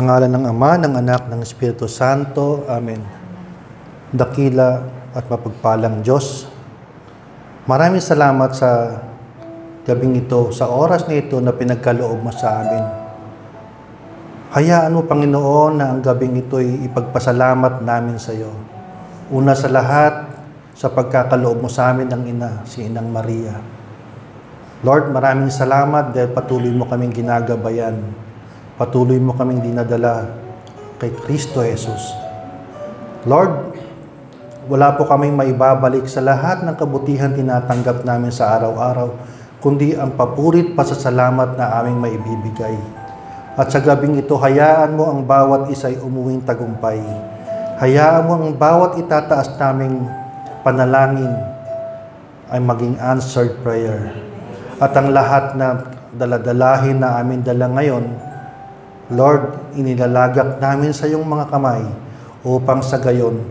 Sa ngalan ng Ama, ng Anak, ng Espiritu Santo. Amen. Dakila at mapagpalang Diyos, maraming salamat sa gabing ito, sa oras na ito na pinagkaloob mo sa amin. Hayaan mo, Panginoon, na ang gabing ito ay ipagpasalamat namin sa iyo. Una sa lahat, sa pagkakaloob mo sa amin ng Ina, si Inang Maria. Lord, maraming salamat dahil patuloy mo kaming ginagabayan. Patuloy mo kaming dinadala kay Kristo Jesus. Lord, wala po kaming maibabalik sa lahat ng kabutihan tinatanggap namin sa araw-araw, kundi ang papurit pasasalamat na aming maibibigay. At sa gabing ito, hayaan mo ang bawat isa'y umuwing tagumpay. Hayaan mo ang bawat itataas naming panalangin ay maging answered prayer. At ang lahat na daladalahin na amin dala ngayon, Lord, inilalagak namin sa iyong mga kamay upang sa gayon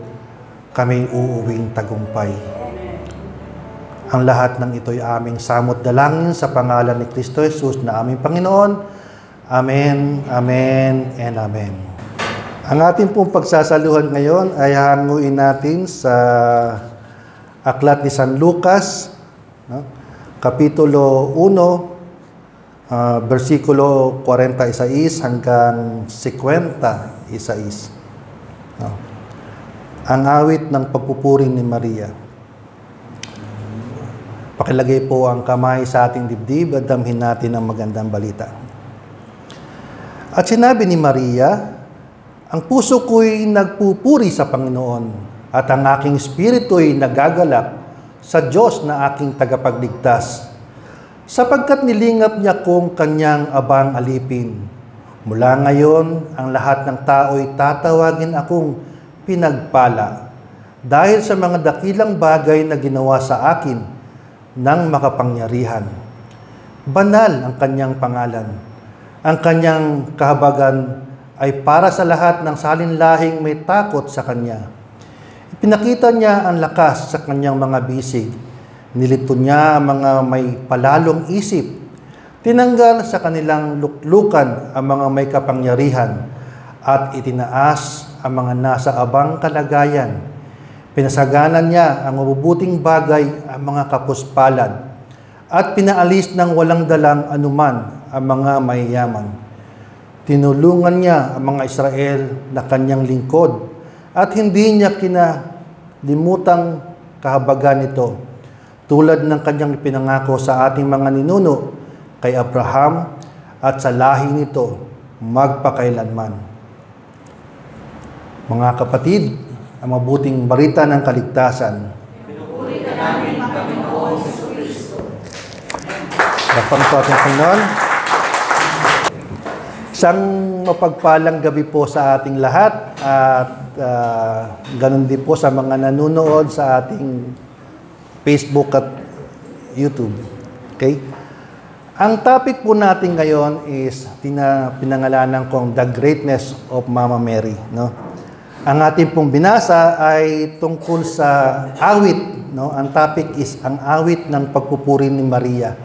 kami uuwing tagumpay. Ang lahat ng ito'y aming samot dalangin sa pangalan ni Kristo Jesus na aming Panginoon. Amen, Amen, and Amen. Ang ating pong pagsasaluhan ngayon ay hanguin natin sa Aklat ni San Lucas, Kapitulo 1, versikulo 46 hanggang 51. Ang awit ng pagpupuri ni Maria. Pakilagay po ang kamay sa ating dibdib at damhin natin ang magandang balita. At sinabi ni Maria, ang puso ko'y nagpupuri sa Panginoon at ang aking espiritu'y nagagalak sa Diyos na aking tagapagligtas, sapagkat nilingap niya kong kanyang abang alipin. Mula ngayon, ang lahat ng tao'y tatawagin akong pinagpala dahil sa mga dakilang bagay na ginawa sa akin ng makapangyarihan. Banal ang kanyang pangalan. Ang kanyang kahabagan ay para sa lahat ng salinlahing may takot sa kanya. Ipinakita niya ang lakas sa kanyang mga bisig. Nilito niya ang mga may palalong isip. Tinanggal sa kanilang luklukan ang mga may kapangyarihan at itinaas ang mga nasa abang kalagayan. Pinasaganan niya ang mabubuting bagay ang mga kapuspalad at pinaalis ng walang dalang anuman ang mga mayayaman. Tinulungan niya ang mga Israel na kanyang lingkod at hindi niya kinalimutang kahabagan nito, tulad ng kanyang pinangako sa ating mga ninuno, kay Abraham at sa lahi nito magpakailanman. Mga kapatid, ang mabuting balita ng kaligtasan. Pinupuri ka namin, Panginoon Jesucristo. Lapang po ating Panginoon. Isang mapagpalang gabi po sa ating lahat at ganun din po sa mga nanonood sa ating Facebook at YouTube. Okay? Ang topic po natin ngayon is pinangalanan kong The Greatness of Mama Mary. No? Ang ating pong binasa ay tungkol sa awit. No? Ang topic is ang awit ng pagpupuri ni Maria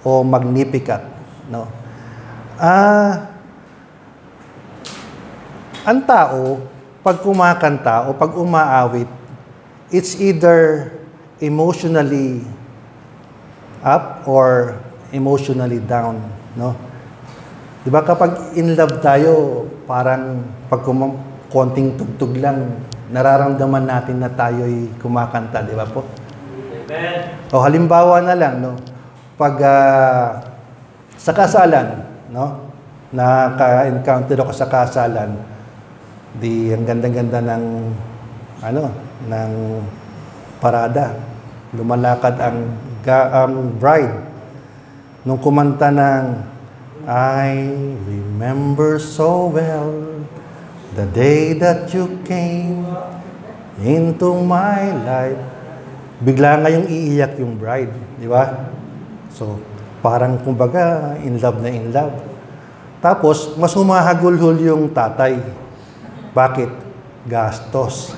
o Magnificat. No? Ang tao, pag kumakanta o pag umaawit, it's either emotionally up or emotionally down, no? 'Di ba kapag in love tayo, parang pag konting tugtog lang, nararamdaman natin na tayo'y kumakanta, 'di ba po? Amen. O halimbawa na lang, no? Pag sa kasalan, no? Naka-encounter ako sa kasalan, ang ganda-ganda ng ng parada. Lumalakad ang bride. Nung kumanta ng I remember so well the day that you came into my life. Bigla ngayong iiyak yung bride, di ba? So, parang kumbaga in love na in love. Tapos, mas humahagulhol yung tatay. Bakit? Gastos.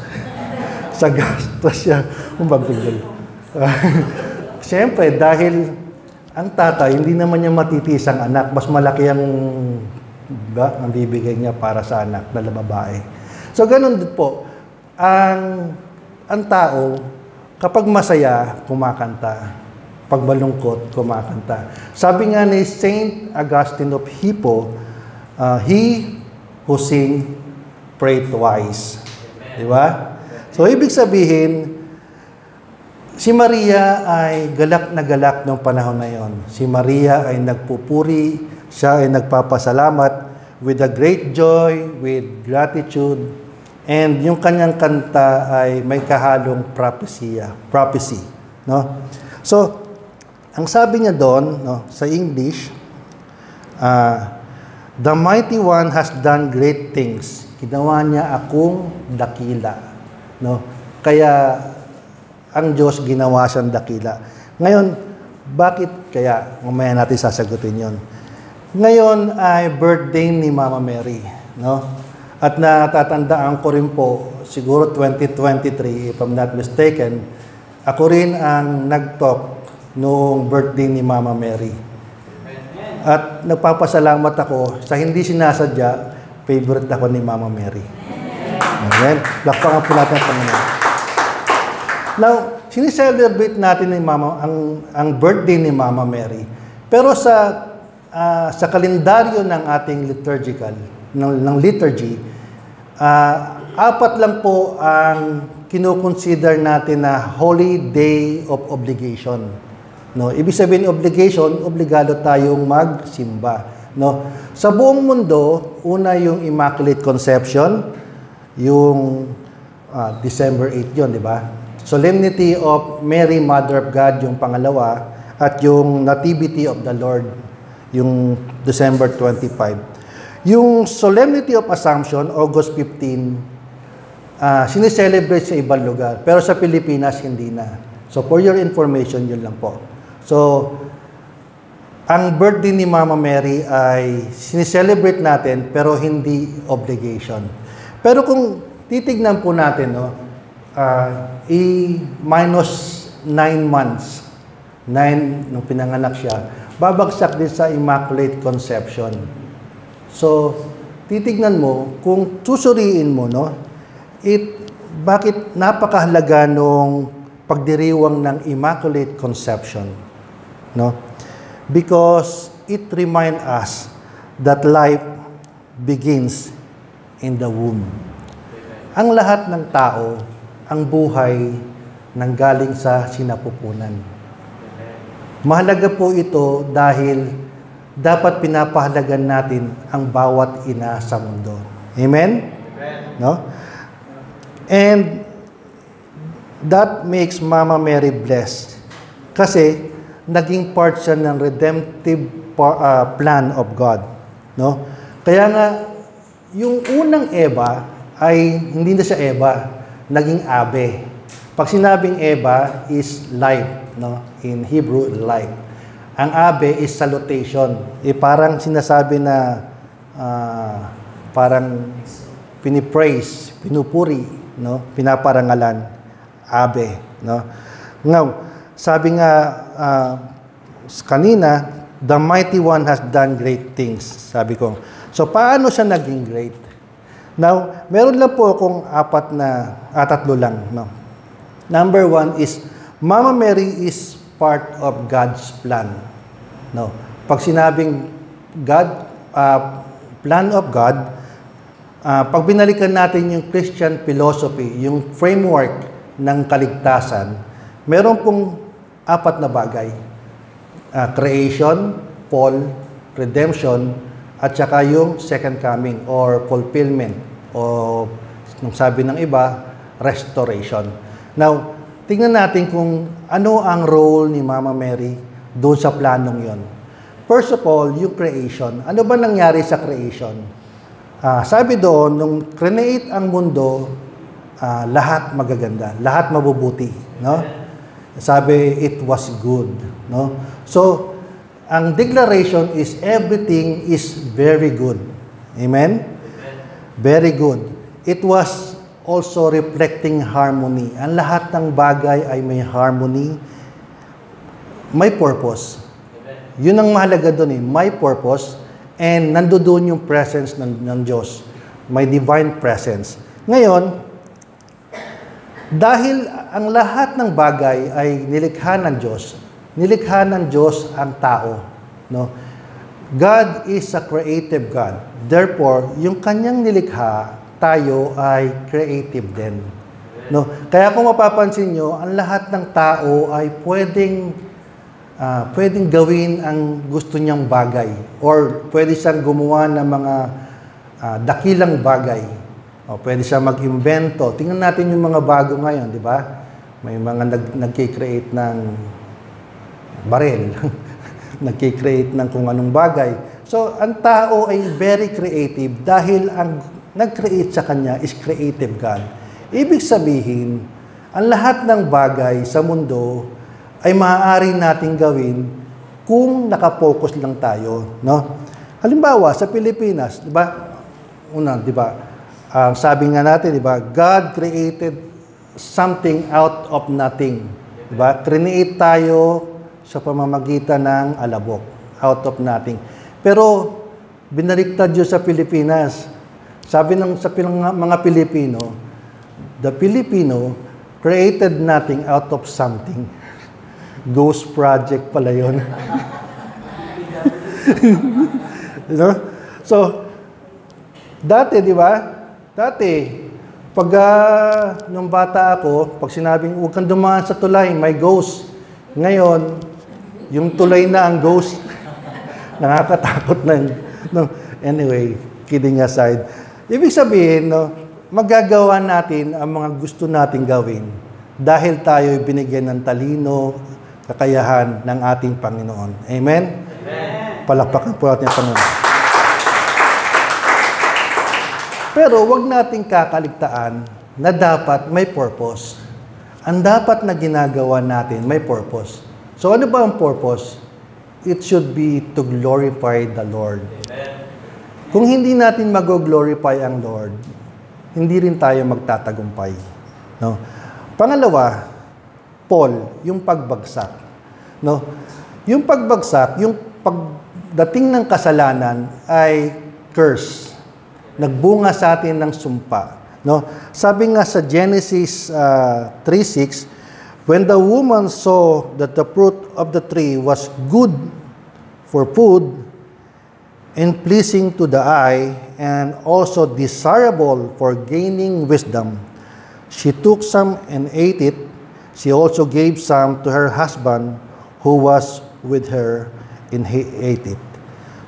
Sa gastos siya umagbigay. Siyempre, dahil ang tatay, hindi naman niya matitis ang anak. Mas malaki ang Diba? Ang bibigay niya para sa anak na babae. So, ganun din po. Ang tao, kapag masaya, kumakanta. Pag malungkot, kumakanta. Sabi nga ni Saint Augustine of Hippo, he who sing, pray twice. Diba? So, ibig sabihin, si Maria ay galak na galak ng panahon na yon. Si Maria ay nagpupuri, siya ay nagpapasalamat with a great joy, with gratitude, and yung kanyang kanta ay may kahalong prophecy. No? So, ang sabi niya doon, no, sa English, the mighty one has done great things. Ginawa niya akong dakila. No? Kaya, ang Diyos ginawa siyang dakila. Ngayon, bakit kaya? Mamaya natin sasagutin yon. Ngayon ay birthday ni Mama Mary. No? At natatandaan ko rin po, siguro 2023, if I'm not mistaken, ako rin ang nag-talk noong birthday ni Mama Mary. At nagpapasalamat ako sa hindi sinasadya, favorite ako ni Mama Mary. Amen. Lakpakan po natin ang Panginoon. Now, sinicelebrate natin ni Mama ang birthday ni Mama Mary. Pero sa kalendaryo ng ating ng liturgy, apat lang po ang kino-consider natin na holy day of obligation. No, ibig sabihin obligation, obligado tayong magsimba. No, sa buong mundo, una yung Immaculate Conception, yung December 8 yon, di ba? Solemnity of Mary, Mother of God, yung pangalawa, at yung Nativity of the Lord, yung December 25. Yung Solemnity of Assumption, August 15, sineselebrate sa ibang lugar. Pero sa Pilipinas, hindi na. So, for your information, yun lang po. So, ang birthday ni Mama Mary ay sineselebrate natin, pero hindi obligation. Pero kung titignan po natin, no, i-minus 9 months, 9 nung pinanganak siya, babagsak din sa Immaculate Conception. So, titignan mo, kung susuriin mo, no, bakit napakahalaga nung pagdiriwang ng Immaculate Conception, no? Because it reminds us that life begins in the womb. Ang lahat ng tao, ang buhay nanggaling sa sinapupunan. Mahalaga po ito dahil dapat pinapahalagan natin ang bawat ina sa mundo. Amen? Amen. No? And that makes Mama Mary blessed. Kasi naging part siya ng redemptive plan of God. No? Kaya nga, yung unang Eva ay hindi na siya Eva, naging Abe. Pag sinabing Eva is life, no? In Hebrew, life. Ang Abe is salutation. Parang sinasabi na parang pinipraise, pinupuri, no? Pinaparangalan. Abe, no? Ngaw, sabi nga kanina, the mighty one has done great things, sabi ko. So, paano siya naging great? Now, meron lang po akong tatlo lang, no? Number one is, Mama Mary is part of God's plan. No? Pag sinabing God, plan of God, pag binalikan natin yung Christian philosophy, yung framework ng kaligtasan, meron pong apat na bagay. Creation, fall, redemption, at saka yung second coming or fulfillment o nung sabi ng iba, restoration. Now, tingnan natin kung ano ang role ni Mama Mary doon sa planong yon. First of all, yung creation. Ano ba nangyari sa creation? Sabi doon, nung create ang mundo, lahat magaganda, lahat mabubuti, no? Sabi, it was good, no? So, ang declaration is everything is very good. Amen? Very good. It was also reflecting harmony. Ang lahat ng bagay ay may harmony, may purpose. Yun ang mahalaga doon, may purpose, And nandoon yung presence ng Diyos. May divine presence. Ngayon, dahil ang lahat ng bagay ay nilikha ng Diyos ang tao. No? God is a creative God. Therefore, yung kanyang nilikha, tayo ay creative din. No? Kaya kung mapapansin nyo, ang lahat ng tao ay pwedeng gawin ang gusto niyang bagay or pwede siyang gumawa ng mga dakilang bagay. O, pwede siyang mag-invento. Tingnan natin yung mga bago ngayon, di ba? May mga nagki-create ng baril. Nagki-create ng kung anong bagay. So, ang tao ay very creative dahil ang nag-create sa kanya is creative God. Ibig sabihin, ang lahat ng bagay sa mundo ay maaari nating gawin kung nakapokus lang tayo, no? Halimbawa, sa Pilipinas, 'di ba? Di ba? Sabi nga natin, 'di ba? God created something out of nothing. 'Di ba? Create tayo sa pamamagitan ng alabok, out of nothing. Pero binaliktad 'yun sa Pilipinas. Sabi sa mga Pilipino, the Filipino created nothing out of something. Ghost project pala yun. You know? So, dati, di ba? Dati, pag nung bata ako, pag sinabing, huwag kang dumaan sa tulay, may ghost. Ngayon, yung tulay na ang ghost. Nakakatakot na. No? Anyway, kidding aside. Ibig sabihin, no, magagawa natin ang mga gusto nating gawin dahil tayo binigyan ng talino, kakayahan ng ating Panginoon. Amen? Amen. Palakpakan po natin ang Panginoon. Pero wag nating kakaligtaan na dapat may purpose. Ang dapat na ginagawa natin may purpose. So ano ba ang purpose? It should be to glorify the Lord. Amen. Kung hindi natin mag-glorify ang Lord, hindi rin tayo magtatagumpay. No? Pangalawa, Paul, yung pagbagsak. No? Yung pagbagsak, yung pagdating ng kasalanan ay curse. Nagbunga sa atin ng sumpa. No? Sabi nga sa Genesis 3:6, when the woman saw that the fruit of the tree was good for food and pleasing to the eye and also desirable for gaining wisdom, she took some and ate it. She also gave some to her husband who was with her, and he ate it.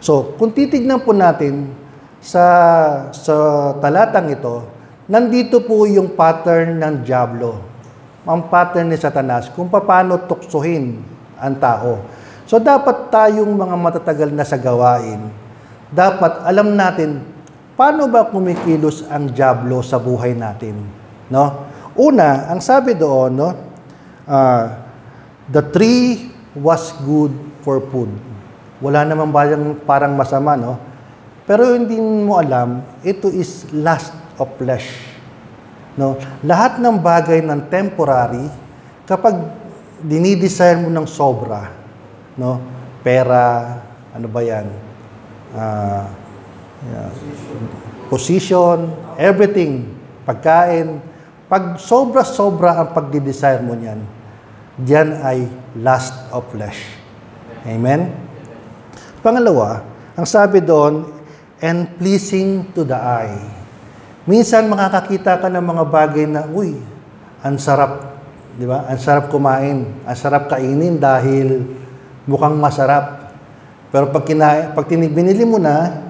So, kung titignan po natin sa talatang ito, nandito po yung pattern ng diablo. Ang pattern ni Satanas kung paano tuksohin ang tao. So, dapat tayong mga matatagal na sa gawain, dapat alam natin paano ba kumikilos ang diablo sa buhay natin. No? Una, ang sabi doon, no? The tree was good for food. Wala naman parang masama, no? Pero hindi mo alam, ito is lust of flesh. No? Lahat ng bagay ng temporary, kapag dinidesire mo ng sobra, no? Pera, ano ba yan? Position, everything, pagkain, pag sobra-sobra ang pagdidesire mo niyan, diyan ay lust of flesh. Amen? Pangalawa, ang sabi doon, and pleasing to the eye. Minsan makakakita ka ng mga bagay na, uy, ang sarap, di ba? Ang sarap kumain, ang sarap kainin dahil mukhang masarap. Pero pag binili mo na,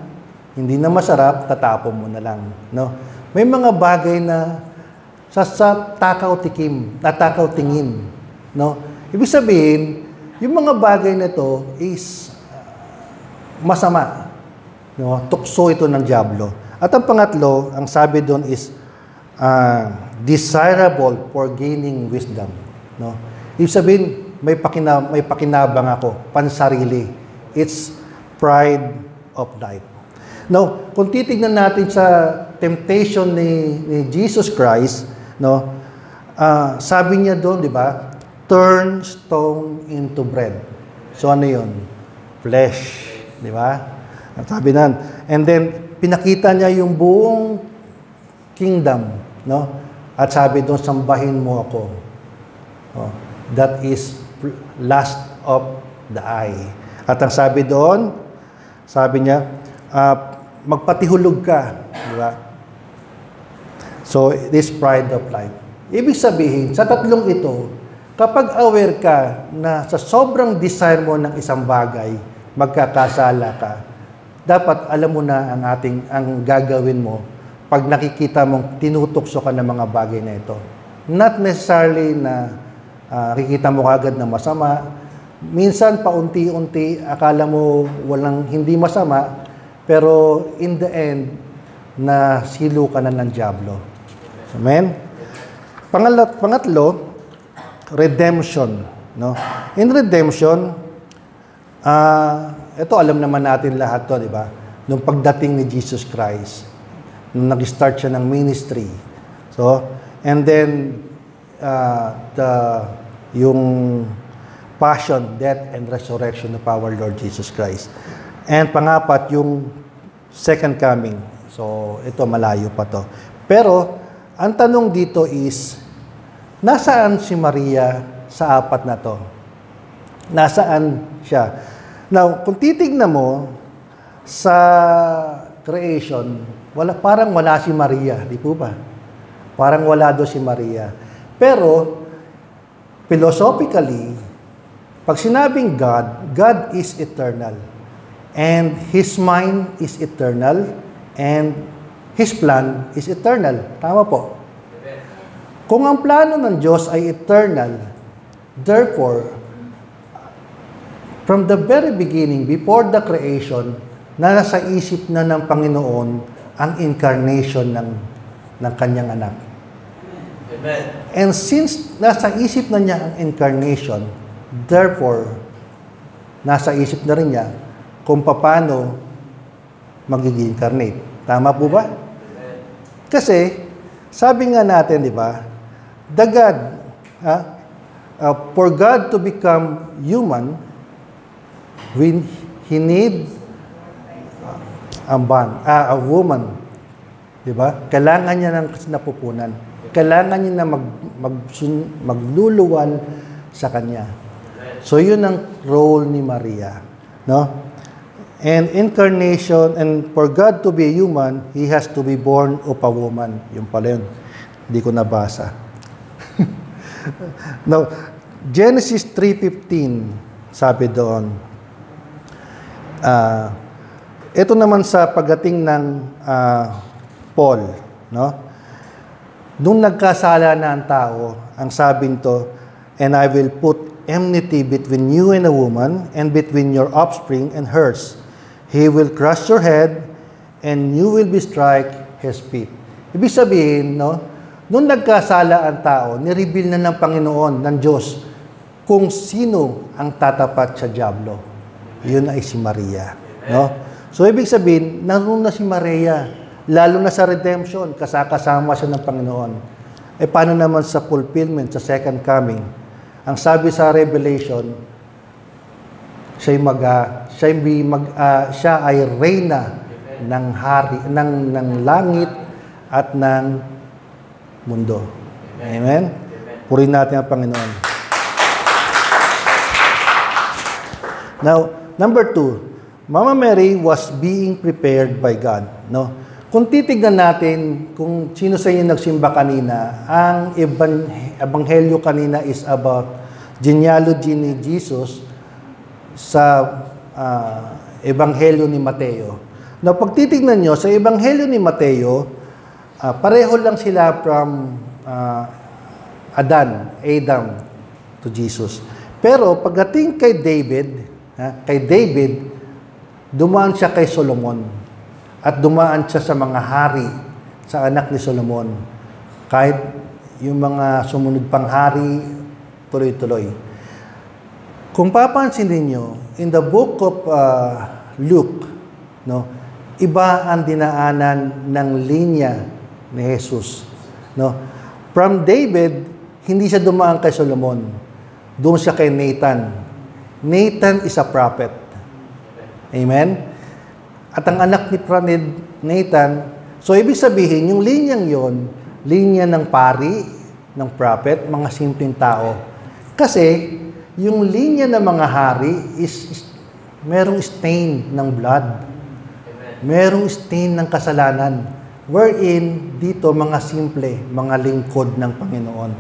hindi na masarap, tatapon mo na lang. No? May mga bagay na sa takaw tingin. No? Ibig sabihin, yung mga bagay na ito is masama. No? Tukso ito ng diablo. At ang pangatlo, ang sabi doon is desirable for gaining wisdom. No? Ibig sabihin, may pakinabang ako, pansarili. It's pride of life. Now, kung titignan natin sa temptation ni Jesus Christ, no, sabi niya doon, di ba, turn stone into bread. So ano yun? Flesh, di ba? Sabi nan. And then, pinakita niya yung buong kingdom, no? At sabi doon, sambahin mo ako. Oh, that is lust of the eye. At ang sabi doon, sabi niya, magpatihulog ka. Di ba? So, it is pride of life. Ibig sabihin, sa tatlong ito, kapag aware ka na sa sobrang desire mo ng isang bagay, magkakasala ka, dapat alam mo na ang gagawin mo pag nakikita mong tinutokso ka ng mga bagay na ito. Not necessarily na kikita mo agad na masama. Minsan, paunti-unti, akala mo hindi masama, pero in the end, nasilo ka na ng dyablo. Amen? Pangatlo, redemption. No? In redemption, ito alam naman natin lahat to, di ba? Nung pagdating ni Jesus Christ, nung nag-start siya ng ministry. So, and then, yung passion, death, and resurrection of our Lord Jesus Christ. And pangapat, yung second coming. So, ito malayo pa to. Pero, ang tanong dito is, nasaan si Maria sa apat na to? Nasaan siya? Now, kung titignan mo sa creation, parang wala si Maria, di po ba? Parang wala doon si Maria. Pero, philosophically, pag sinabing God, God is eternal. And His mind is eternal. And His plan is eternal. Tama po. Kung ang plano ng Diyos ay eternal, therefore, from the very beginning, before the creation, na nasa isip na ng Panginoon ang incarnation ng kanyang anak. Amen. And since nasa isip na niya ang incarnation, therefore, nasa isip na rin niya kung paano magiging incarnate. Tama po ba? Kasi, sabi nga natin, di ba, for God to become human, He need a woman. Di ba? Kailangan niya ng napupunan. Kailangan niya na magluluwal sa kanya. So, yun ang role ni Maria. No? And incarnation, and for God to be a human, He has to be born of a woman. Yung pala yun. Hindi ko nabasa. Now, Genesis 3:15, sabi doon, ito naman sa pagdating ng Paul, no? Nung nagkasala na ang tao, ang sabing to, and I will put enmity between you and a woman, and between your offspring and hers. He will crush your head, and you will be strike his feet. Ibig sabihin, no? Nung nagkasala ang tao, nireveal na ng Panginoon, ng Diyos, kung sino ang tatapat sa dyablo. Yun ay si Maria, no? So, ibig sabihin, naroon na si Maria, lalo na sa redemption, kasama siya ng Panginoon. Paano naman sa fulfillment, sa second coming? Ang sabi sa Revelation, siya ay reyna ng hari, ng langit at ng mundo. Amen? Purihin natin ang Panginoon. Now, number 2, Mama Mary was being prepared by God, no? Kung titignan natin kung sino sa inyo nagsimba kanina, ang ebanghelyo kanina is about genealogy ni Jesus sa ebanghelyo ni Mateo. Now, pag titignan nyo, sa ebanghelyo ni Mateo, pareho lang sila from Adam to Jesus. Pero pagdating kay David, dumaan siya kay Solomon at dumaan siya sa mga hari, sa anak ni Solomon. Kahit yung mga sumunod pang hari, tuloy-tuloy. Kung papansin niyo in the book of Luke, no, iba ang dinaanan ng linya ni Jesus. No? From David, hindi siya dumaan kay Solomon. Doon siya kay Nathan. Nathan is a prophet. Amen? at ang anak ni Nathan. So, ibig sabihin, yung linyang yon, linya ng pari, ng prophet, mga simpleng tao. Kasi, yung linya ng mga hari is merong stain ng blood. Merong stain ng kasalanan. Wherein, dito, mga simple, mga lingkod ng Panginoon.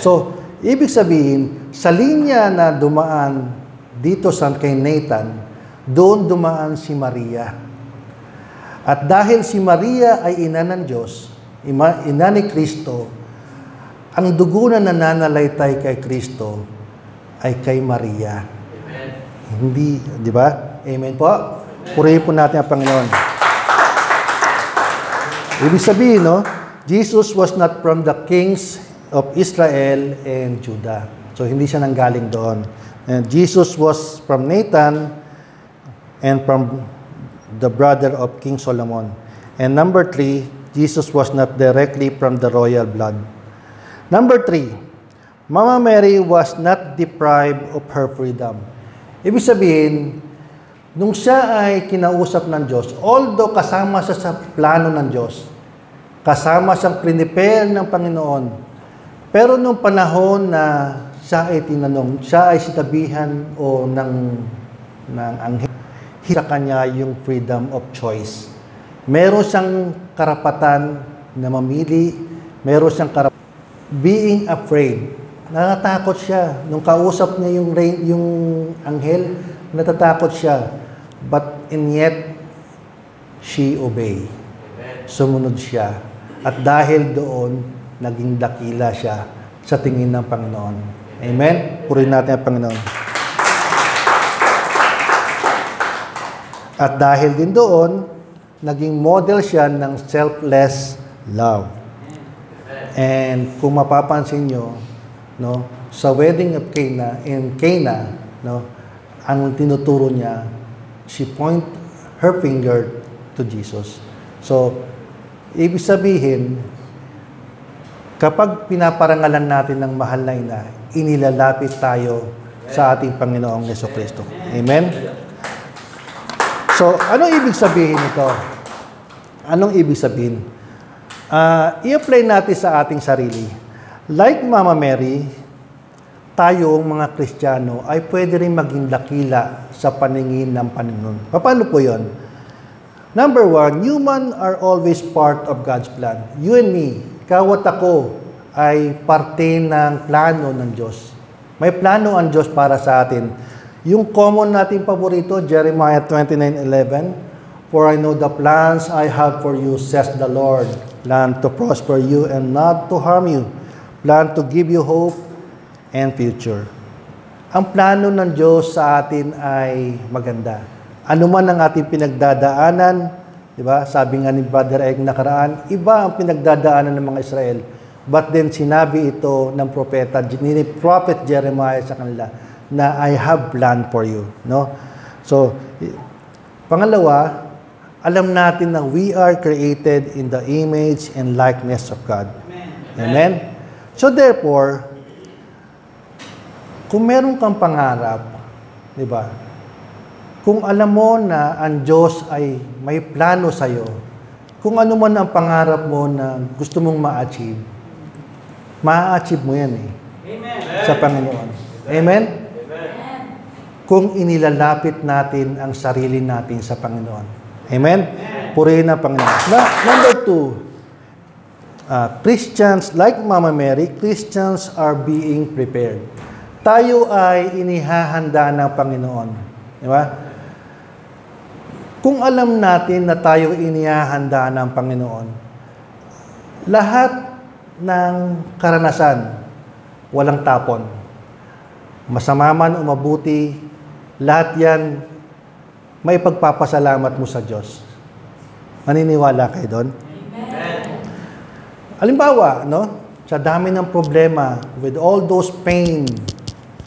So, ibig sabihin, sa linya na dumaan dito sa kay Nathan, doon dumaan si Maria. At dahil si Maria ay ina ng Diyos, ina ni Kristo, ang dugo na nananalaytay kay Kristo ay kay Maria. Amen. Hindi, di ba? Amen po? Purihin po natin ang Panginoon. Ibig sabihin, no? Jesus was not from the kings of Israel and Judah. So, hindi siya nanggaling doon. And Jesus was from Nathan and from the brother of King Solomon. And number 3, Jesus was not directly from the royal blood. Number 3, Mama Mary was not deprived of her freedom. Ibig sabihin, nung siya ay kinausap ng Diyos, although kasama siya sa plano ng Diyos, kasama siyang prepare ng Panginoon, pero nung panahon na siya ay tinanong, siya ay sinabihan o ng anghel, sa kanya yung freedom of choice. Meron siyang karapatan na mamili, meron siyang karapatan being afraid. Natatakot siya. Nung kausap niya yung anghel, natatakot siya. But and yet, she obeyed. Sumunod siya. At dahil doon, naging dakila siya sa tingin ng Panginoon. Amen? Purihin natin ang Panginoon. At dahil din doon, naging model siya ng selfless love. And kung mapapansin nyo, no, sa wedding of Cana, no, ang tinuturo niya, she point her finger to Jesus. So, ibig sabihin, kapag pinaparangalan natin ng mahal na ina, inilalapit tayo sa ating Panginoong Jesucristo. Amen? So, anong ibig sabihin ito? Anong ibig sabihin? I-apply natin sa ating sarili. Like Mama Mary, tayong mga Kristiyano ay pwede rin maging dakila sa paningin ng Panginoon. Paano po yun? Number 1, human are always part of God's plan. You and me, ikaw at ako, ay parte ng plano ng Diyos. May plano ang Diyos para sa atin. Yung common nating paborito, Jeremiah 29:11, "For I know the plans I have for you, says the Lord, plan to prosper you and not to harm you, plan to give you hope and future." Ang plano ng Diyos sa atin ay maganda. Ano man ang ating pinagdadaanan, di ba? Sabi nga ni Brother Egg nakaraan, iba ang pinagdadaanan ng mga Israel. But then sinabi ito ng prophet Jeremiah sa kanila, na I have plan for you, no? So, pangalawa, alam natin na we are created in the image and likeness of God. Amen? So therefore, kung meron kang pangarap, di ba? Kung alam mo na ang Diyos ay may plano sa'yo, kung ano man ang pangarap mo na gusto mong ma-achieve, ma-achieve mo yan eh. Amen. Sa Panginoon. Amen? Kung inilalapit natin ang sarili natin sa Panginoon. Amen? Purihin ang Panginoon. Number 2, Christians, like Mama Mary, Christians are being prepared. Tayo ay inihahanda ng Panginoon. Di ba? Kung alam natin na tayo inihahanda ng Panginoon, lahat ng karanasan, walang tapon. Masama man o mabuti, lahat yan, may pagpapasalamat mo sa Diyos. Maniniwala kayo doon? Amen. Halimbawa, no? Sa dami ng problema, with all those pain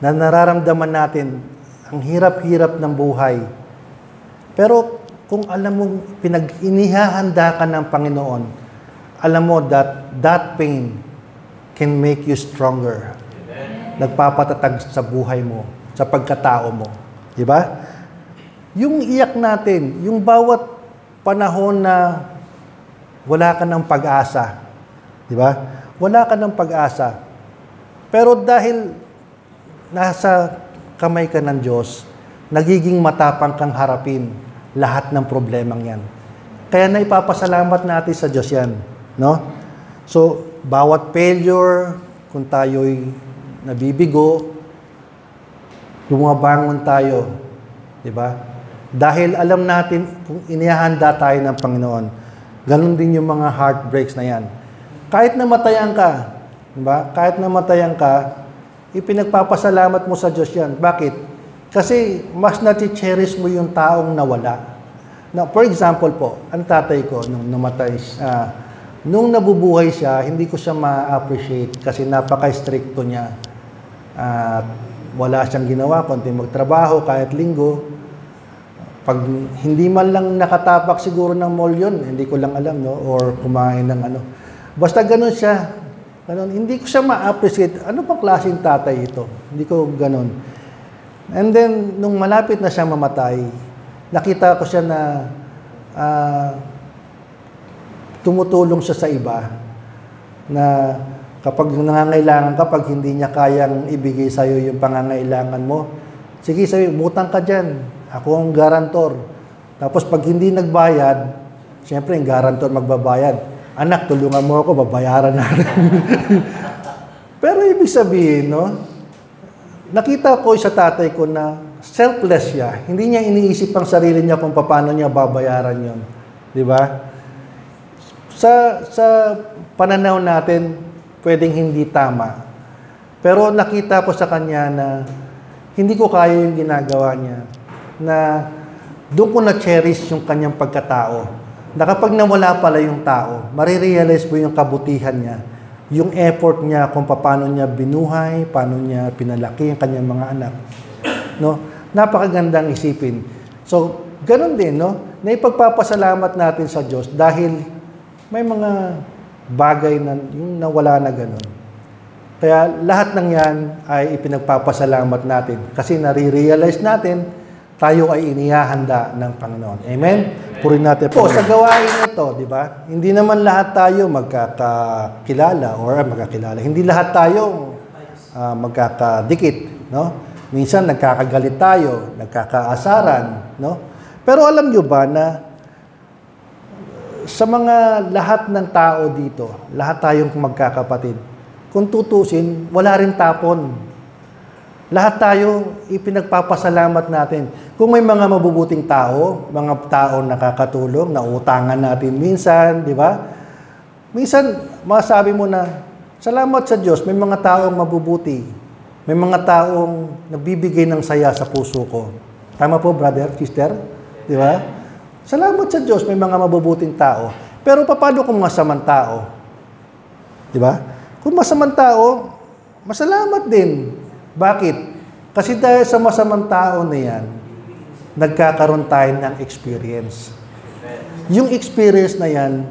na nararamdaman natin, ang hirap-hirap ng buhay. Pero kung alam mo, inihahanda ka ng Panginoon, alam mo that pain can make you stronger. Amen. Nagpapatatag sa buhay mo, sa pagkatao mo. Diba? Yung iyak natin, yung bawat panahon na wala ka ng pag-asa. Di ba? Wala ka ng pag-asa. Pero dahil nasa kamay ka ng Diyos, nagiging matapang kang harapin lahat ng problemang yan. Kaya naipapasalamat natin sa Diyos yan. No? So, bawat failure, kung tayo'y nabibigo, lumabangon tayo. Di ba? Dahil alam natin kung inihahanda tayo ng Panginoon, ganun din yung mga heartbreaks na yan. Kahit namatayan ka, di ba? Kahit namatayan ka, ipinagpapasalamat mo sa Diyos yan. Bakit? Kasi mas nati-cherish mo yung taong nawala. Now, for example po, ang tatay ko nung namatay, nung nabubuhay siya, hindi ko siya ma-appreciate kasi napaka-stricto niya. At wala siyang ginawa, kundi magtrabaho kahit linggo. Pag hindi man lang nakatapak siguro ng mall yun, hindi ko lang alam, no? Or kumain ng ano. Basta ganun siya. Ganun. Hindi ko siya ma-appreciate. Ano pang klaseng tatay ito? Hindi ko ganun. And then, nung malapit na siya mamatay, nakita ko siya na tumutulong siya sa iba na kapag nangangailangan ka, pag hindi niya kayang ibigay sa'yo yung pangangailangan mo, sige, sa'yo, umutang ka dyan. Ako ang garantor. Tapos pag hindi nagbayad, siyempre, yung garantor magbabayad. Anak, tulungan mo ako, babayaran natin. Pero ibig sabihin, no? Nakita ko sa tatay ko na selfless siya. Hindi niya iniisip ang sarili niya kung paano niya babayaran yon. Di ba? Sa pananaw natin, pwedeng hindi tama. Pero nakita ko sa kanya na hindi ko kaya yung ginagawa niya. Na doon ko na-cherish yung kanyang pagkatao. Na kapag nawala pala yung tao, marirealize mo yung kabutihan niya. Yung effort niya kung paano niya binuhay, paano niya pinalaki ang kanyang mga anak. No? Napakagandang isipin. So, ganun din, no? Na ipagpapasalamat natin sa Diyos dahil may mga bagay na yung nawala na ganun. Kaya lahat ng yan ay ipinagpapasalamat natin kasi nare-realize natin tayo ay inihahanda ng Panginoon. Amen? Purin natin po sa gawain ito, di ba? Hindi naman lahat tayo magkakilala or magkakilala. Hindi lahat tayo magkakadikit, no? Minsan nagkakagalit tayo, nagkakaasaran, no? Pero alam nyo ba na sa mga lahat ng tao dito, lahat tayong magkakapatid, kung tutusin, wala rin tapon. Lahat tayo ipinagpapasalamat natin. Kung may mga mabubuting tao, mga taong nakakatulong, nauutangan natin minsan, di ba? Minsan, masabi mo na, salamat sa Diyos, may mga taong mabubuti. May mga taong nagbibigay ng saya sa puso ko. Tama po, brother, sister? Di ba? Salamat sa Diyos, may mga mabubuting tao. Pero paano kung masamang tao? Di ba? Kung masamang tao, masalamat din. Bakit? Kasi dahil sa masamang tao na yan, nagkakaroon tayo ng experience. Yung experience na yan,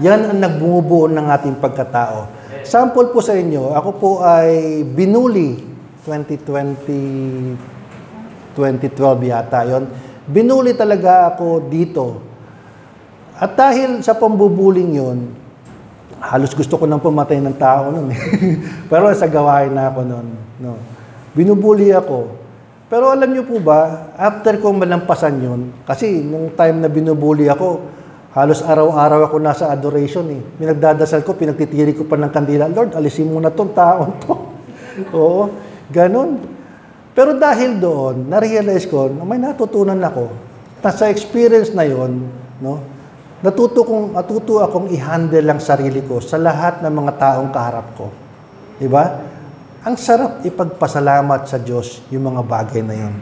yan ang nagbumubuo ng ating pagkatao. Sample po sa inyo, ako po ay binuli 2012 yata yon. Binuli talaga ako dito. At dahil sa pambubuling yon, halos gusto ko nang pumatay ng tao nun. Pero sa gawain na ako nun. No. Binubuli ako. Pero alam niyo po ba, after kong malampasan yun, kasi nung time na binubuli ako, halos araw-araw ako nasa adoration eh. Pinagdadasal ko, pinagtitiri ko pa ng kandila, Lord, alisin mo na tong taon to. Oo, ganun. Pero dahil doon, na-realize ko, may natutunan ako. Sa experience na yon, no, natuto akong i-handle lang sarili ko sa lahat ng mga taong kaharap ko. Diba? Ang sarap ipagpasalamat sa Diyos yung mga bagay na yun.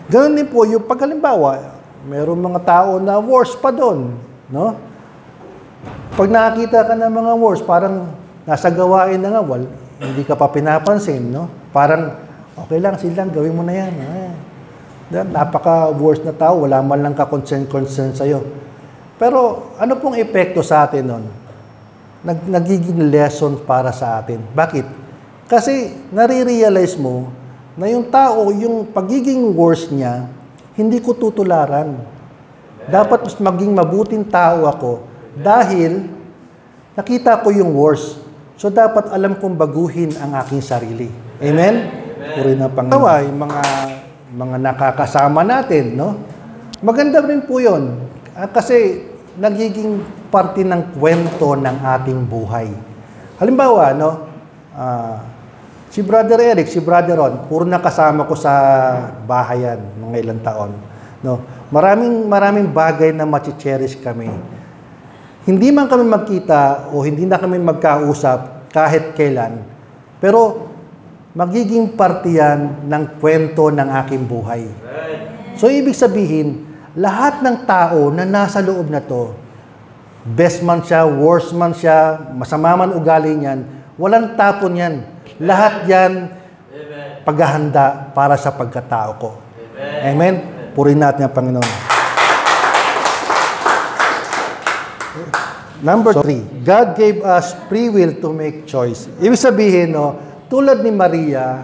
Ganun din po, yung paghalimbawa, mayroong mga tao na worse pa doon. No? Pag nakakita ka ng mga worse, parang nasa gawain na nga, hindi ka pa pinapansin. No? Parang, okay lang, silang, gawin mo na yan. Napaka-worse na tao, wala man lang ka-concern sa'yo. Pero ano pong epekto sa atin nun? Nagiging lesson para sa atin. Bakit? Kasi nare-realize mo na yung tao, yung pagiging worse niya, hindi ko tutularan. Dapat mas maging mabuting tao ako dahil nakita ko yung worst. So, dapat alam kong baguhin ang aking sarili. Amen? Puri na Panginoon. Yung mga nakakasama natin, no? Maganda rin po yun. Kasi nagiging parte ng kwento ng ating buhay. Halimbawa, no? Si Brother Eric, si Brother Ron, puro nakasama ko sa bahayan mga ilang taon. No? Maraming bagay na machi-cherish kami. Hindi man kami magkita o hindi na kami magkausap kahit kailan, pero magiging parte yan ng kwento ng aking buhay. So, ibig sabihin, lahat ng tao na nasa loob na to, best man siya, worst man siya, masama man ugali niyan, walang tapon yan. Lahat yan, paghahanda para sa pagkatao ko. Amen? Purihin natin ang Panginoon. Number 3, God gave us free will to make choice. Ibig sabihin, no, tulad ni Maria,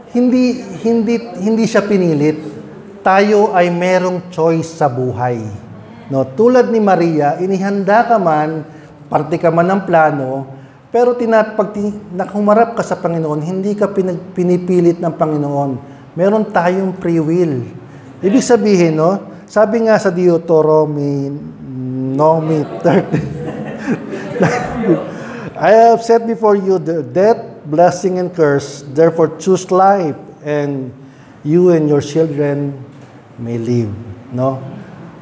hindi siya pinilit. Tayo ay merong choice sa buhay. No, tulad ni Maria, inihanda ka man, parte ka man ng plano, pero pag humarap ka sa Panginoon, hindi ka pinipilit ng Panginoon. Meron tayong free will. Ibig sabihin, no, sabi nga sa Deuteronomy 30, I have set before you the death, blessing, and curse. Therefore, choose life, and you and your children may live. No?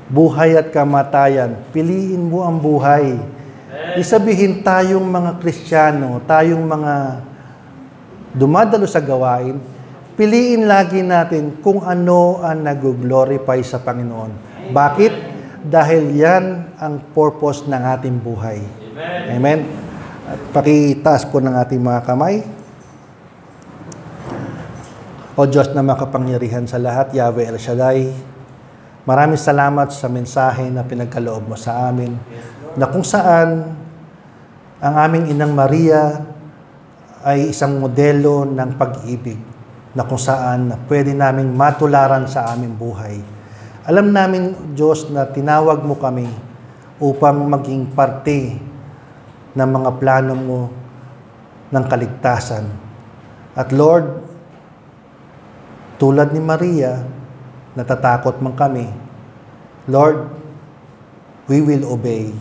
Buhay at kamatayan. Piliin mo ang buhay. Isabihin tayong mga Kristiyano, tayong mga dumadalo sa gawain, piliin lagi natin kung ano ang nag-glorify sa Panginoon. Bakit? Dahil yan ang purpose ng ating buhay. Amen? At pakitaas po ng ating mga kamay. O Diyos na makapangyarihan sa lahat, Yahweh El Shaddai, maraming salamat sa mensahe na pinagkaloob mo sa amin, na kung saan ang aming Inang Maria ay isang modelo ng pag-ibig, na kung saan pwede naming matularan sa aming buhay. Alam namin, Diyos, na tinawag mo kami upang maging parte ng mga plano mo ng kaligtasan. At Lord, tulad ni Maria, natatakot man kami, Lord, we will obey.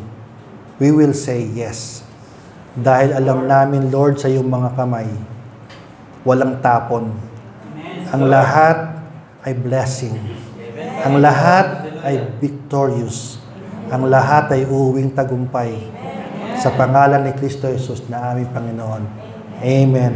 We will say yes. Dahil alam namin, Lord, sa iyong mga kamay, walang tapon. Ang lahat ay blessing. Ang lahat ay victorious. Ang lahat ay uuwing tagumpay. Sa pangalan ni Kristo Jesus na aming Panginoon. Amen.